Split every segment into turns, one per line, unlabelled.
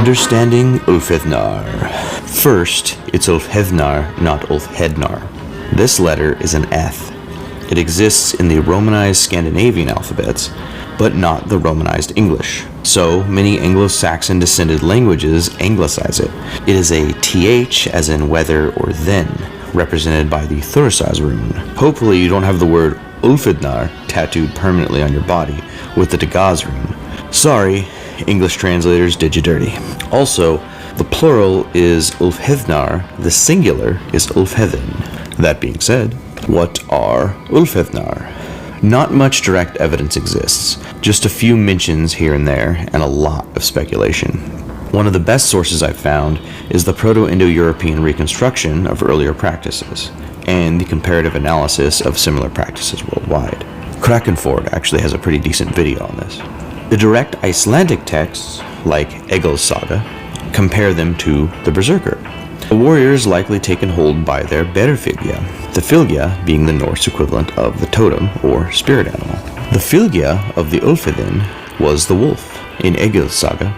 Understanding Ulfheðnar. First, it's Ulfheðnar, not Ulfhednar. This letter is an Eth. It exists in the Romanized Scandinavian alphabets, but not the Romanized English. So, many Anglo-Saxon descended languages anglicize it. It is a th as in whether or then, represented by the Thurisaz rune. Hopefully you don't have the word Ulfheðnar tattooed permanently on your body with the Dagaz rune. Sorry, English translators did you dirty. Also, the plural is Ulfheðnar, the singular is Ulfheðn. That being said, what are Ulfheðnar? Not much direct evidence exists, just a few mentions here and there, and a lot of speculation. One of the best sources I've found is the Proto-Indo-European reconstruction of earlier practices, and the comparative analysis of similar practices worldwide. Krakenford actually has a pretty decent video on this. The direct Icelandic texts, like Egil's Saga, compare them to the Berserker. The warriors likely taken hold by their Berfylgja, the Fylgja being the Norse equivalent of the totem or spirit animal. The Fylgja of the Ulfheðn was the wolf. In Egil's Saga,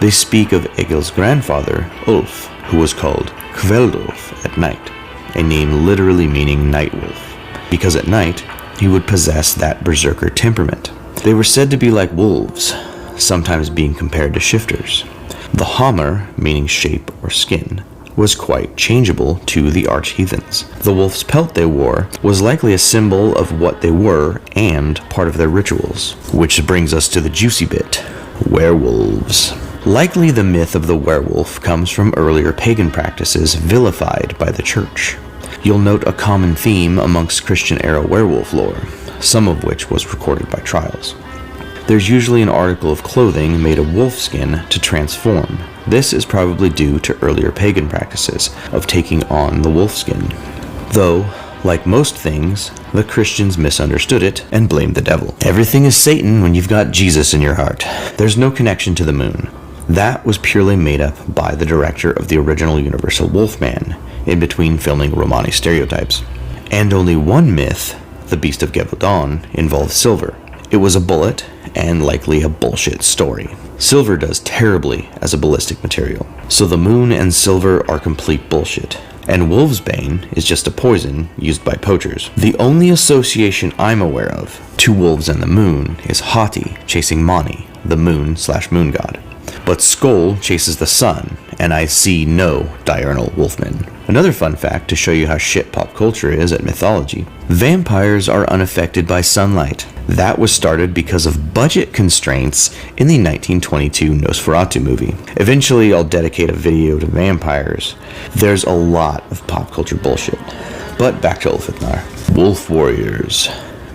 they speak of Egil's grandfather, Ulf, who was called Kveldulf at night, a name literally meaning night wolf, because at night he would possess that berserker temperament. They were said to be like wolves, sometimes being compared to shifters. The Hamr, meaning shape or skin, was quite changeable to the arch-heathens. The wolf's pelt they wore was likely a symbol of what they were and part of their rituals. Which brings us to the juicy bit, werewolves. Likely the myth of the werewolf comes from earlier pagan practices vilified by the church. You'll note a common theme amongst Christian-era werewolf lore, some of which was recorded by trials. There's usually an article of clothing made of wolf skin to transform. This is probably due to earlier pagan practices of taking on the wolf skin. Though, like most things, the Christians misunderstood it and blamed the devil. Everything is Satan when you've got Jesus in your heart. There's no connection to the moon. That was purely made up by the director of the original Universal Wolfman, in between filming Romani stereotypes. And only one myth, the Beast of Gevaudan, involved silver. It was a bullet, and likely a bullshit story. Silver does terribly as a ballistic material, so the moon and silver are complete bullshit. And wolfsbane is just a poison used by poachers. The only association I'm aware of to wolves and the moon is Hati chasing Mani, the moon/moon god. But Skoll chases the sun, and I see no diurnal wolfmen. Another fun fact to show you how shit pop culture is at mythology: vampires are unaffected by sunlight. That was started because of budget constraints in the 1922 Nosferatu movie. Eventually, I'll dedicate a video to vampires. There's a lot of pop culture bullshit. But back to Ulfheðnar. Wolf warriors.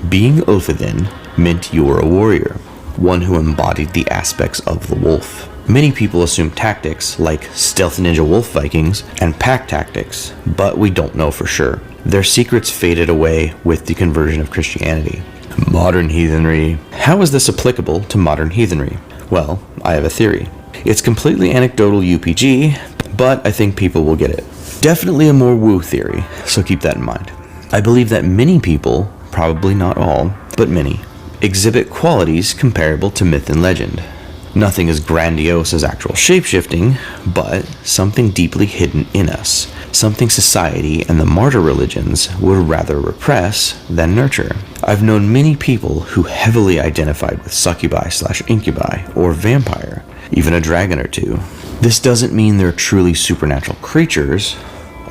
Being Ulfheðn meant you were a warrior, one who embodied the aspects of the wolf. Many people assume tactics like stealth ninja wolf Vikings and pack tactics, but we don't know for sure. Their secrets faded away with the conversion of Christianity. Modern heathenry. How is this applicable to modern heathenry? Well, I have a theory. It's completely anecdotal UPG, but I think people will get it. Definitely a more woo theory, so keep that in mind. I believe that many people, probably not all, but many, exhibit qualities comparable to myth and legend. Nothing as grandiose as actual shapeshifting, but something deeply hidden in us, something society and the martyr religions would rather repress than nurture. I've known many people who heavily identified with succubi/incubi or vampire, even a dragon or two. This doesn't mean they're truly supernatural creatures.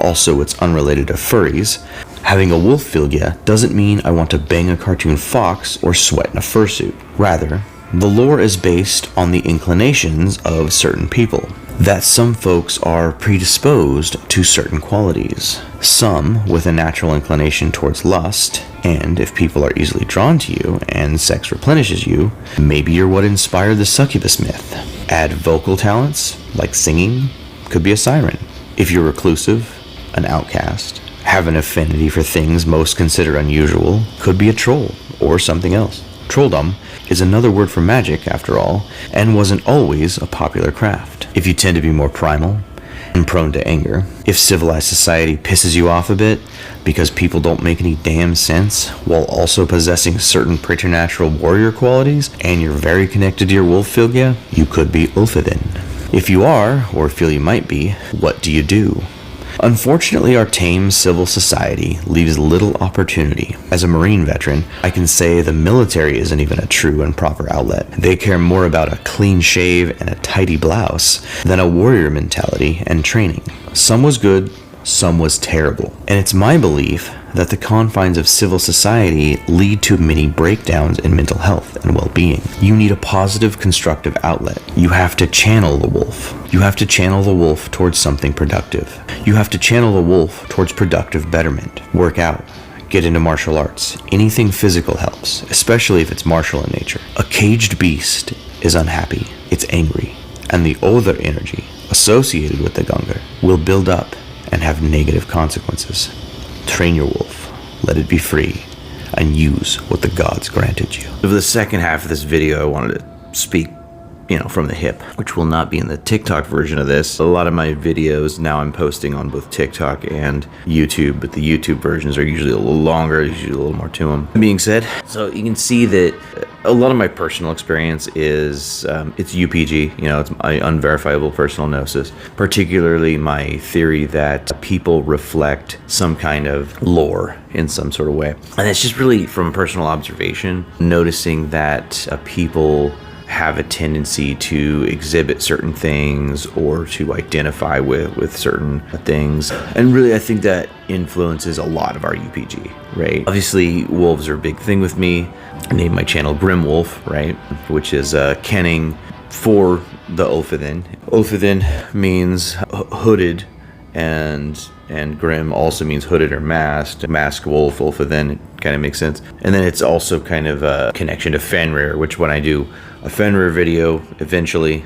Also, it's unrelated to furries. Having a wolf fylgja doesn't mean I want to bang a cartoon fox or sweat in a fursuit. Rather, the lore is based on the inclinations of certain people, that some folks are predisposed to certain qualities, some with a natural inclination towards lust, and if people are easily drawn to you and sex replenishes you, maybe you're what inspired the succubus myth. Add vocal talents, like singing, could be a siren. If you're reclusive, an outcast, have an affinity for things most considered unusual, could be a troll or something else. Trolldom is another word for magic, after all, and wasn't always a popular craft. If you tend to be more primal and prone to anger, if civilized society pisses you off a bit because people don't make any damn sense while also possessing certain preternatural warrior qualities, and you're very connected to your wolf fylgja, you could be Ulfheðn. If you are, or feel you might be, what do you do? Unfortunately, our tame civil society leaves little opportunity. As a Marine veteran, I can say the military isn't even a true and proper outlet. They care more about a clean shave and a tidy blouse than a warrior mentality and training. Some was good, some was terrible. And it's my belief that the confines of civil society lead to many breakdowns in mental health and well-being. You need a positive, constructive outlet. You have to channel the wolf. You have to channel the wolf towards something productive. You have to channel the wolf towards productive betterment. Work out. Get into martial arts. Anything physical helps, especially if it's martial in nature. A caged beast is unhappy. It's angry. And the other energy associated with the gunga will build up and have negative consequences. Train your wolf, let it be free, and use what the gods granted you. For the second half of this video, I wanted to speak, from the hip, which will not be in the TikTok version of this. A lot of my videos now I'm posting on both TikTok and YouTube, but the YouTube versions are usually a little longer, usually a little more to them. That being said, so you can see that a lot of my personal experience is, it's UPG, it's my unverifiable personal gnosis, particularly my theory that people reflect some kind of lore in some sort of way. And it's just really from personal observation, noticing that people have a tendency to exhibit certain things or to identify with certain things. And really, I think that influences a lot of our UPG, right? Obviously, wolves are a big thing with me. I named my channel Grim Wolf, right? Which is kenning for the Ulfheðn. Ulfheðn means hooded, and grim also means hooded or masked. Masked wolf, Ulfheðn, it kind of makes sense. And then it's also kind of a connection to Fenrir, which when I do a Fenrir video, eventually,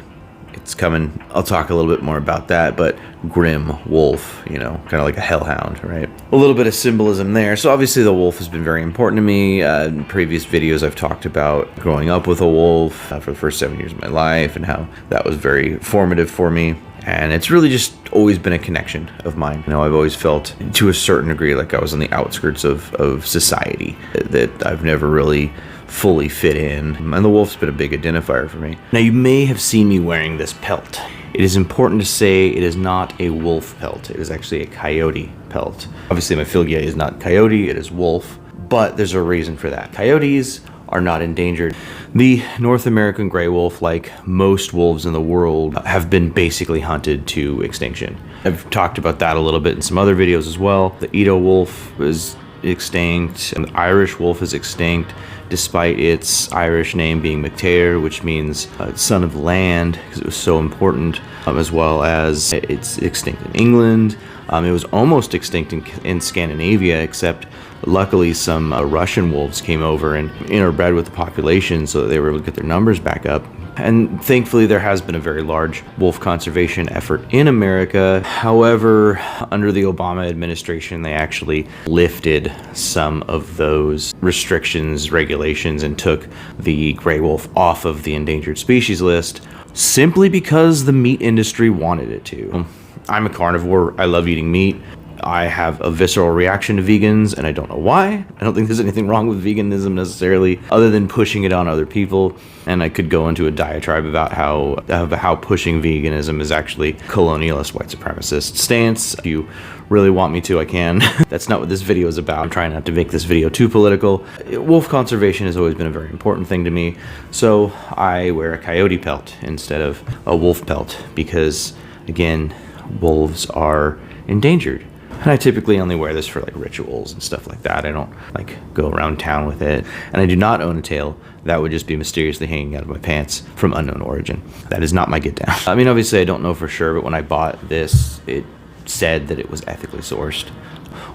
it's coming. I'll talk a little bit more about that, but grim wolf, kind of like a hellhound, right? A little bit of symbolism there. So obviously the wolf has been very important to me. In previous videos, I've talked about growing up with a wolf for the first 7 years of my life and how that was very formative for me. And it's really just always been a connection of mine. I've always felt to a certain degree like I was on the outskirts of society, that I've never really fully fit in. And the wolf's been a big identifier for me. Now, you may have seen me wearing this pelt. It is important to say it is not a wolf pelt. It is actually a coyote pelt. Obviously, my filiate is not coyote, it is wolf, but there's a reason for that. Coyotes are not endangered. The North American gray wolf, like most wolves in the world, have been basically hunted to extinction. I've talked about that a little bit in some other videos as well. The Edo wolf is extinct, and the Irish wolf is extinct, despite its Irish name being McTair, which means son of land, because it was so important, as well as it's extinct in England. It was almost extinct in Scandinavia, except luckily some Russian wolves came over and interbred with the population so that they were able to get their numbers back up. And thankfully, there has been a very large wolf conservation effort in America. However, under the Obama administration, they actually lifted some of those restrictions, regulations, and took the gray wolf off of the endangered species list simply because the meat industry wanted it to. I'm a carnivore. I love eating meat. I have a visceral reaction to vegans, and I don't know why. I don't think there's anything wrong with veganism necessarily, other than pushing it on other people. And I could go into a diatribe about how pushing veganism is actually colonialist, white supremacist stance. If you really want me to, I can. That's not what this video is about. I'm trying not to make this video too political. Wolf conservation has always been a very important thing to me, so I wear a coyote pelt instead of a wolf pelt because, again, wolves are endangered. And I typically only wear this for like rituals and stuff like that. I don't like go around town with it. And I do not own a tail. That would just be mysteriously hanging out of my pants from unknown origin. That is not my get down. I mean, obviously I don't know for sure, but when I bought this, it said that it was ethically sourced.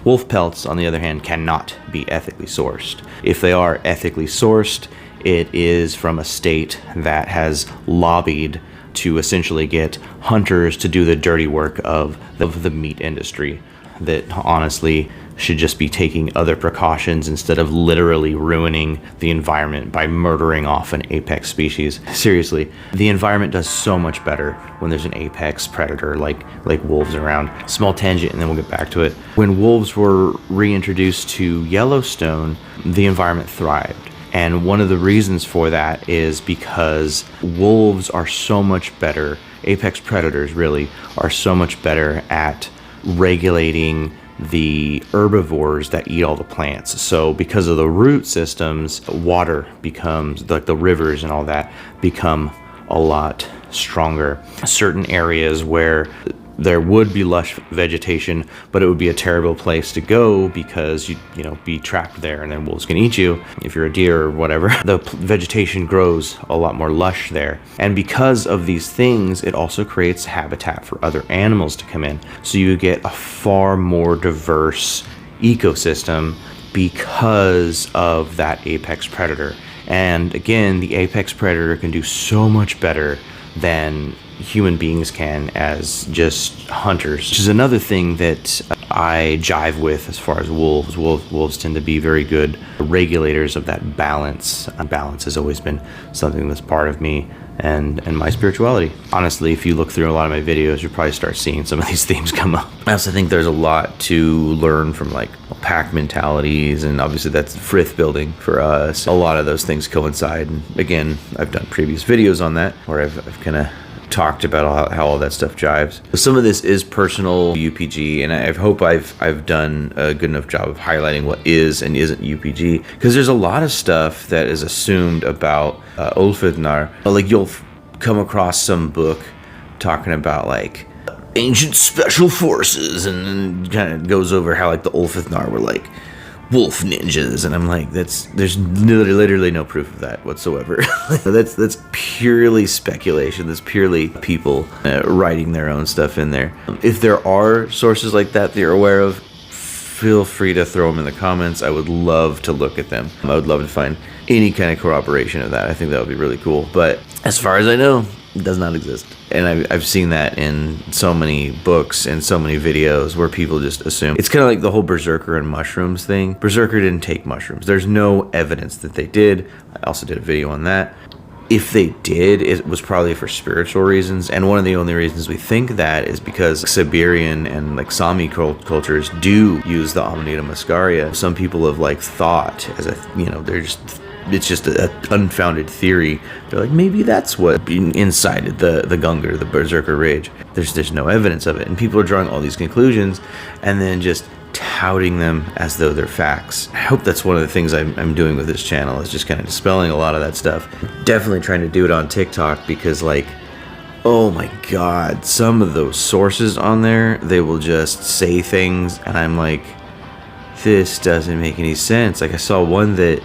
Wolf pelts, on the other hand, cannot be ethically sourced. If they are ethically sourced, it is from a state that has lobbied to essentially get hunters to do the dirty work of the meat industry, that honestly should just be taking other precautions instead of literally ruining the environment by murdering off an apex species. Seriously, the environment does so much better when there's an apex predator like wolves around. Small tangent and then we'll get back to it. When wolves were reintroduced to Yellowstone, the environment thrived. And one of the reasons for that is because wolves are so much better, apex predators really, are so much better at regulating the herbivores that eat all the plants. So because of the root systems, water becomes, like the rivers and all that, become a lot stronger. Certain areas where there would be lush vegetation, but it would be a terrible place to go because you know, be trapped there and then wolves can eat you if you're a deer or whatever. The vegetation grows a lot more lush there. And because of these things, it also creates habitat for other animals to come in. So you get a far more diverse ecosystem because of that apex predator. And again, the apex predator can do so much better than human beings can as just hunters, which is another thing that I jive with as far as wolves. Wolves tend to be very good regulators of that balance. Balance has always been something that's part of me and my spirituality. Honestly, if you look through a lot of my videos, you'll probably start seeing some of these themes come up. I also think there's a lot to learn from like pack mentalities, and obviously that's frith building for us. A lot of those things coincide. And again, I've done previous videos on that where I've kind of talked about how all that stuff jives. Some of this is personal UPG, and I hope I've done a good enough job of highlighting what is and isn't UPG, because there's a lot of stuff that is assumed about Ulfheðnar. Like you'll come across some book talking about like ancient special forces, and then kind of goes over how like the Ulfheðnar were like wolf ninjas, and I'm like, there's literally no proof of that whatsoever. that's purely speculation. That's purely people writing their own stuff in there. If there are sources like that you're aware of, feel free to throw them in the comments. I would love to look at them. I would love to find any kind of corroboration of that. I think that would be really cool. But as far as I know, it does not exist. And I've seen that in so many books and so many videos where people just assume. It's kind of like the whole Berserker and mushrooms thing. Berserker didn't take mushrooms. There's no evidence that they did. I also did a video on that. If they did, it was probably for spiritual reasons. And one of the only reasons we think that is because Siberian and like Sami cultures do use the Amanita muscaria. Some people have like thought as a, you know, it's just an unfounded theory. They're like, maybe that's what incited the Gungar, the Berserker rage. There's no evidence of it. And people are drawing all these conclusions and then just touting them as though they're facts. I hope that's one of the things I'm doing with this channel, is just kind of dispelling a lot of that stuff. Definitely trying to do it on TikTok, because like, oh my God, some of those sources on there, they will just say things and I'm like, this doesn't make any sense. Like I saw one that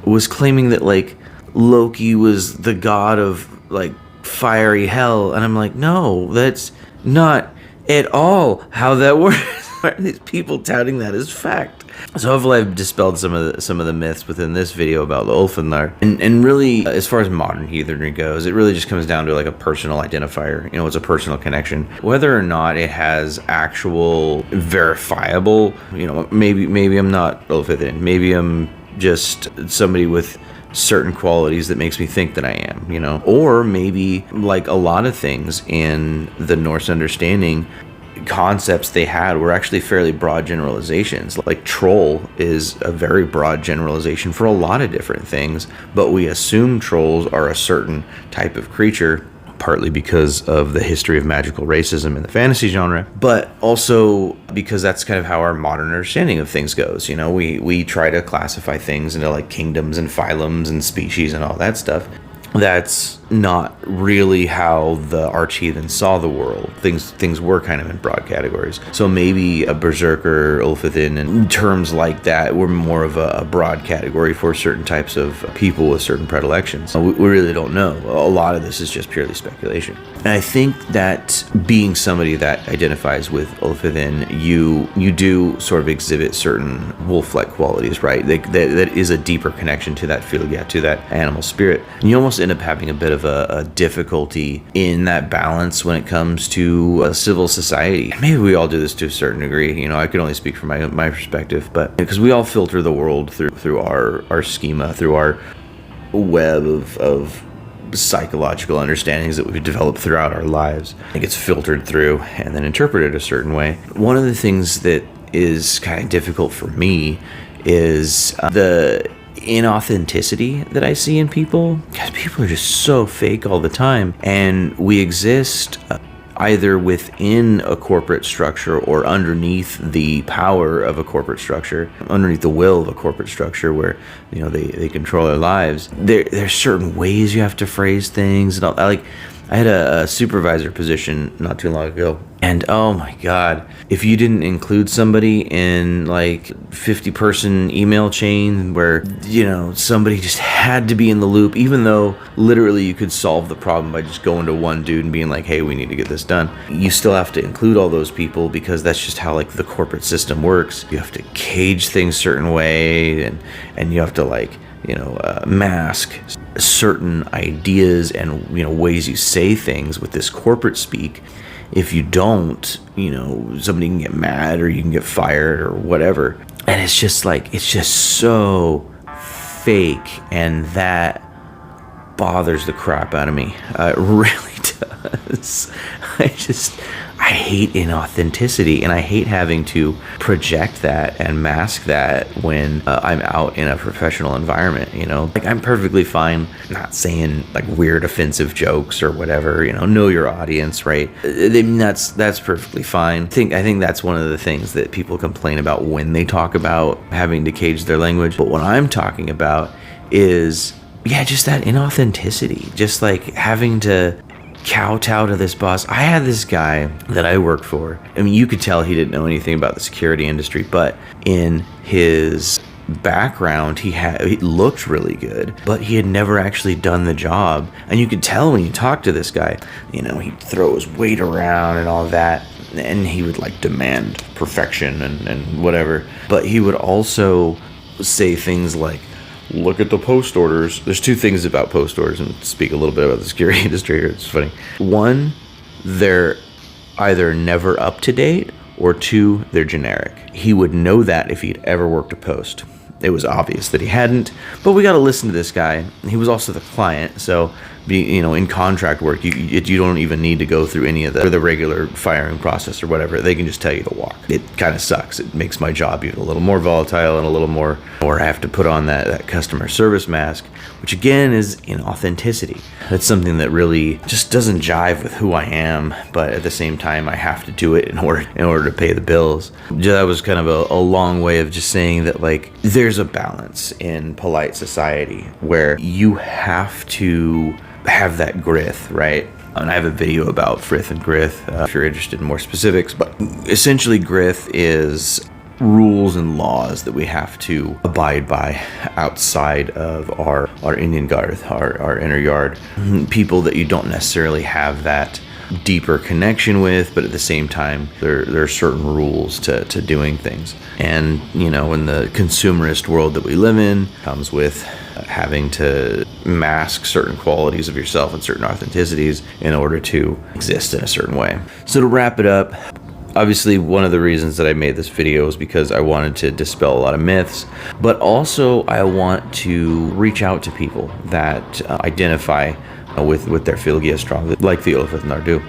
was claiming that like Loki was the god of like fiery hell, and I'm like, no, that's not at all how that works. These people touting that as fact. So hopefully I've dispelled some of the myths within this video about the Ulfheðnar. And really, as far as modern heathenry goes, it really just comes down to like a personal identifier. You know, it's a personal connection. Whether or not it has actual verifiable, you know, maybe I'm not Ulfheðn. Maybe I'm just somebody with certain qualities that makes me think that I am, you know. Or maybe, like a lot of things in the Norse understanding, concepts they had were actually fairly broad generalizations. Like troll is a very broad generalization for a lot of different things, but we assume trolls are a certain type of creature, partly because of the history of magical racism in the fantasy genre, but also because that's kind of how our modern understanding of things goes. You know, we try to classify things into like kingdoms and phylums and species and all that stuff. That's not really how the arch-heathen saw the world. Things were kind of in broad categories. So maybe a berserker, Ulfheðn, and terms like that were more of a broad category for certain types of people with certain predilections. We really don't know. A lot of this is just purely speculation. And I think that being somebody that identifies with Ulfheðn, you do sort of exhibit certain wolf-like qualities, right? That is a deeper connection to that field, to that animal spirit. And you almost end up having a bit of a difficulty in that balance when it comes to a civil society. Maybe we all do this to a certain degree. You know, I can only speak from my perspective, but because we all filter the world through our schema, through our web of psychological understandings that we've developed throughout our lives. It gets filtered through and then interpreted a certain way. One of the things that is kind of difficult for me is the inauthenticity that I see in people, because people are just so fake all the time, and we exist either within a corporate structure or underneath the power of a corporate structure, underneath the will of a corporate structure where, you know, they control our lives. There's certain ways you have to phrase things. And I had a supervisor position not too long ago, and oh my God, if you didn't include somebody in like 50-person email chain where, you know, somebody just had to be in the loop, even though literally you could solve the problem by just going to one dude and being like, hey, we need to get this done. You still have to include all those people because that's just how like the corporate system works. You have to cage things a certain way, and you have to like, you know, mask certain ideas and, you know, ways you say things with this corporate speak. If you don't, you know, somebody can get mad or you can get fired or whatever. And it's just like, it's just so fake, and that bothers the crap out of me. It really does. I hate inauthenticity, and I hate having to project that and mask that when I'm out in a professional environment, you know? Like, I'm perfectly fine not saying like weird offensive jokes or whatever, you know your audience, right? I mean, that's perfectly fine. I think that's one of the things that people complain about when they talk about having to cage their language. But what I'm talking about is, yeah, just that inauthenticity, just like having to kowtow to this boss. I had this guy that I worked for. I mean, you could tell he didn't know anything about the security industry, but in his background, he looked really good, but he had never actually done the job. And you could tell when you talk to this guy, you know, he'd throw his weight around and all that, and he would like demand perfection and whatever. But he would also say things like, look at the post orders. There's two things about post orders, and speak a little bit about the security industry here. It's funny. One, they're either never up to date, or two, they're generic. He would know that if he'd ever worked a post. It was obvious that he hadn't, but we got to listen to this guy. He was also the client, so in contract work, you don't even need to go through any of the regular firing process or whatever. They can just tell you to walk. It kind of sucks. It makes my job even a little more volatile and a little more, or I have to put on that customer service mask, which again is inauthenticity. That's something that really just doesn't jive with who I am, but at the same time, I have to do it in order to pay the bills. That was kind of a long way of just saying that, like, there's a balance in polite society where you have to have that grith, right? And I have a video about frith and grith if you're interested in more specifics, but essentially grith is rules and laws that we have to abide by outside of our Indian guard, our inner yard. People that you don't necessarily have that deeper connection with, but at the same time, there are certain rules to doing things. And, in the consumerist world that we live in, comes with having to mask certain qualities of yourself and certain authenticities in order to exist in a certain way. So to wrap it up, obviously one of the reasons that I made this video is because I wanted to dispel a lot of myths, but also I want to reach out to people that identify with their Fylgja strong, like the Ulfheðnar do.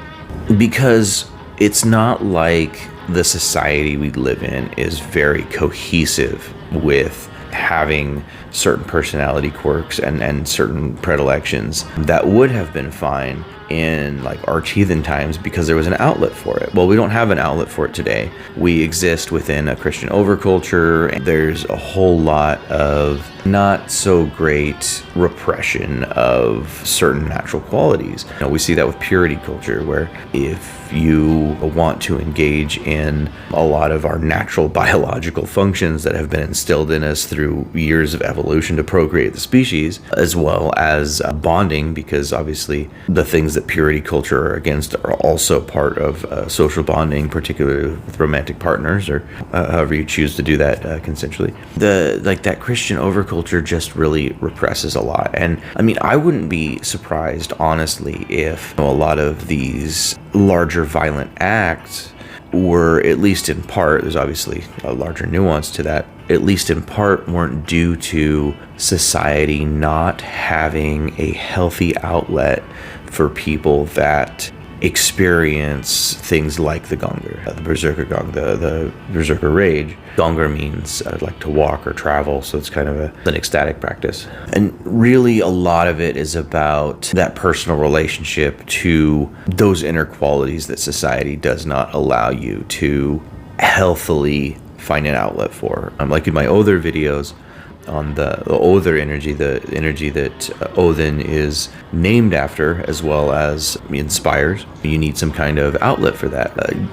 Because it's not like the society we live in is very cohesive with having certain personality quirks and certain predilections that would have been fine in like arch-heathen times because there was an outlet for it. Well, we don't have an outlet for it today. We exist within a Christian overculture, and there's a whole lot of not so great repression of certain natural qualities. We see that with purity culture, where if you want to engage in a lot of our natural biological functions that have been instilled in us through years of evolution to procreate the species, as well as bonding, because obviously the things that purity culture are against are also part of social bonding, particularly with romantic partners, or however you choose to do that consensually. That Christian overculture just really represses a lot. And I mean, I wouldn't be surprised, honestly, if a lot of these larger violent acts were, at least in part, there's obviously a larger nuance to that, at least in part weren't due to society not having a healthy outlet for people that experience things like the Gonger, the Berserker Gong, the Berserker Rage. Gonger means like to walk or travel, so it's kind of an ecstatic practice. And really a lot of it is about that personal relationship to those inner qualities that society does not allow you to healthily find an outlet for. Like in my other videos, on the Other energy, the energy that Odin is named after as well as inspires. You need some kind of outlet for that.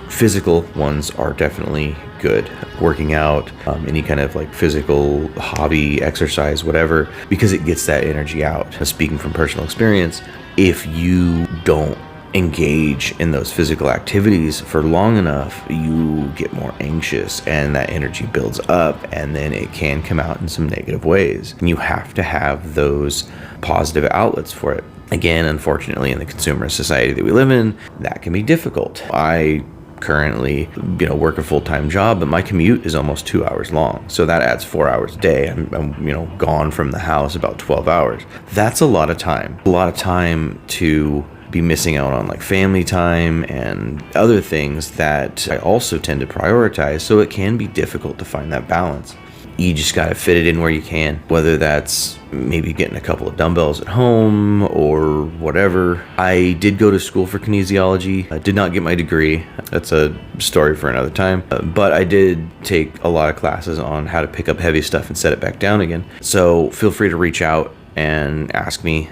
Physical ones are definitely good. Working out, any kind of like physical hobby, exercise, whatever, because it gets that energy out. Speaking from personal experience, if you don't engage in those physical activities for long enough, you get more anxious and that energy builds up, and then it can come out in some negative ways. And you have to have those positive outlets for it. Again, unfortunately, in the consumer society that we live in, that can be difficult. I currently work a full-time job, but my commute is almost 2 hours long, so that adds 4 hours a day. I'm gone from the house about 12 hours. That's a lot of time to be missing out on like family time and other things that I also tend to prioritize, so it can be difficult to find that balance. You just got to fit it in where you can, whether that's maybe getting a couple of dumbbells at home or whatever. I did go to school for kinesiology. I did not get my degree. That's a story for another time. But I did take a lot of classes on how to pick up heavy stuff and set it back down again. So feel free to reach out and ask me,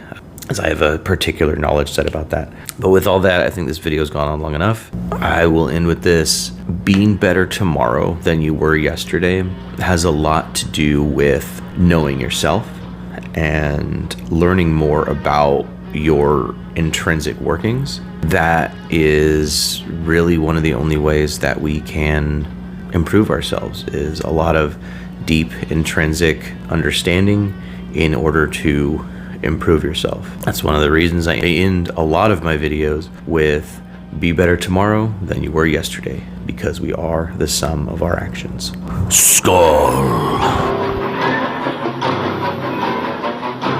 as I have a particular knowledge set about that. But with all that, I think this video's gone on long enough. I will end with this. Being better tomorrow than you were yesterday has a lot to do with knowing yourself and learning more about your intrinsic workings. That is really one of the only ways that we can improve ourselves, is a lot of deep intrinsic understanding in order to improve yourself. That's one of the reasons I end a lot of my videos with be better tomorrow than you were yesterday, because we are the sum of our actions. Scar.